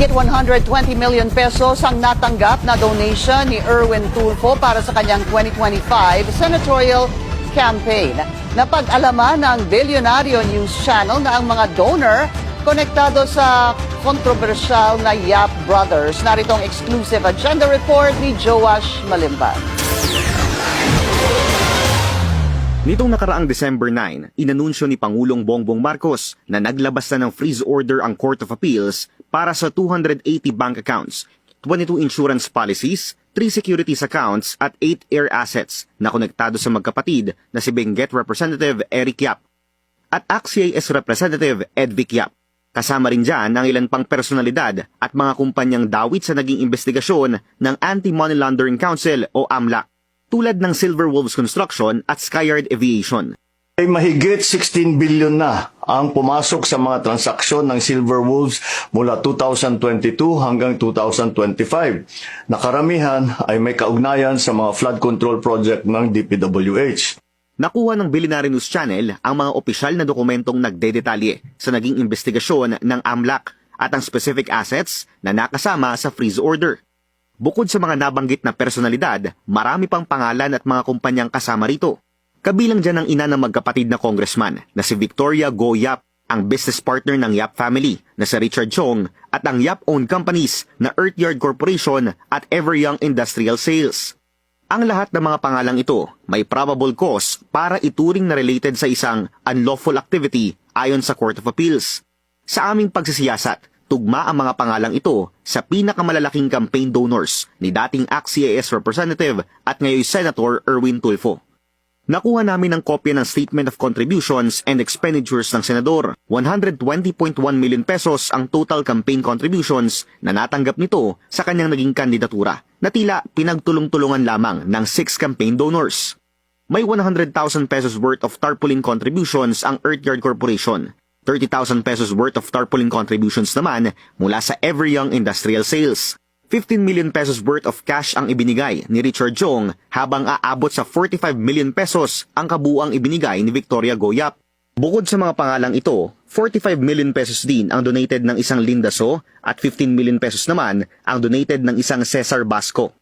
Mahigit 120 million pesos ang natanggap na donation ni Erwin Tulfo para sa kanyang 2025 senatorial campaign. Napag-alaman ng Bilyonaryo News Channel na ang mga donor konektado sa kontrobersyal na Yap Brothers. Narito ang exclusive agenda report ni Joash Malimban. Nitong nakaraang December 9, inanunsyo ni Pangulong Bongbong Marcos na naglabas na ng freeze order ang Court of Appeals para sa 280 bank accounts, 22 insurance policies, 3 securities accounts at 8 air assets na konektado sa magkapatid na si Benguet Representative Eric Yap at ACT-CIS Representative Edvic Yap. Kasama rin dyan ang ilan pang personalidad at mga kumpanyang dawit sa naging investigasyon ng Anti-Money Laundering Council o AMLAC, tulad ng Silver Wolves Construction at Skyard Aviation. Ay mahigit 16 billion na ang pumasok sa mga transaksyon ng Silver Wolves mula 2022 hanggang 2025. Nakaramihan ay may kaugnayan sa mga flood control project ng DPWH. Nakuha ng Bilyonaryo News Channel ang mga opisyal na dokumentong nagdedetalye sa naging investigasyon ng AMLAC at ang specific assets na nakasama sa freeze order. Bukod sa mga nabanggit na personalidad, marami pang pangalan at mga kumpanyang kasama rito. Kabilang dyan ang ina ng magkapatid na congressman na si Victoria Go Yap, ang business partner ng Yap family na si Richard Chong at ang Yap-owned companies na Earthyard Corporation at Everyoung Industrial Sales. Ang lahat ng mga pangalang ito may probable cause para ituring na related sa isang unlawful activity ayon sa Court of Appeals. Sa aming pagsisiyasat, tugma ang mga pangalang ito sa pinakamalalaking campaign donors ni dating ACT-CIS Representative at ngayon Senator Erwin Tulfo. Nakuha namin ang kopya ng Statement of Contributions and Expenditures ng Senador. 120.1 million pesos ang total campaign contributions na natanggap nito sa kanyang naging kandidatura, na tila pinagtulong-tulungan lamang ng 6 campaign donors. May 100,000 pesos worth of tarpaulin contributions ang Earthyard Corporation. 30,000 pesos worth of tarpaulin contributions naman mula sa Everyoung Industrial Sales. 15 million pesos worth of cash ang ibinigay ni Richard Chong habang aabot sa 45 million pesos ang kabuuang ibinigay ni Victoria Go Yap. Bukod sa mga pangalang ito, 45 million pesos din ang donated ng isang Linda So at 15 million pesos naman ang donated ng isang Cesar Basco.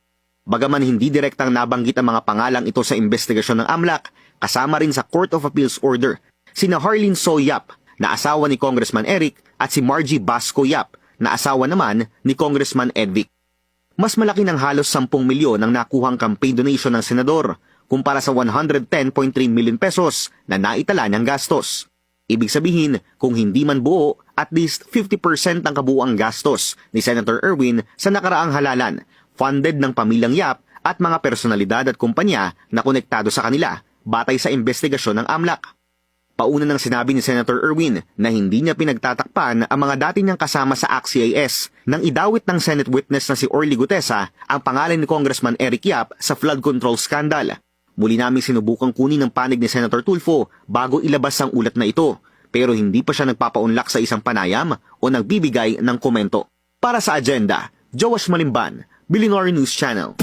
Bagaman hindi direktang nabanggit ang mga pangalang ito sa investigasyon ng AMLAC, kasama rin sa Court of Appeals order sina Harleen So Yap na asawa ni Congressman Eric at si Margie Basco Yap na asawa naman ni Congressman Edvic. Mas malaki ng halos 10 milyon ang nakuhang campaign donation ng senador kumpara sa 110.3 million pesos na naitala niyang gastos. Ibig sabihin, kung hindi man buo, at least 50% ang kabuuang gastos ni Senator Erwin sa nakaraang halalan, funded ng pamilyang Yap at mga personalidad at kumpanya na konektado sa kanila batay sa investigasyon ng AMLAC. Pauna nang sinabi ni Senator Erwin na hindi niya pinagtatakpan ang mga dati niyang kasama sa ACT-CIS nang idawit ng Senate witness na si Orly Gutesa ang pangalan ni Congressman Eric Yap sa flood control scandal. Muli naming sinubukang kunin ang panig ni Senator Tulfo bago ilabas ang ulat na ito, pero hindi pa siya nagpapaunlak sa isang panayam o nagbibigay ng komento. Para sa agenda, Joash Malimban, Bilyonaryo News Channel.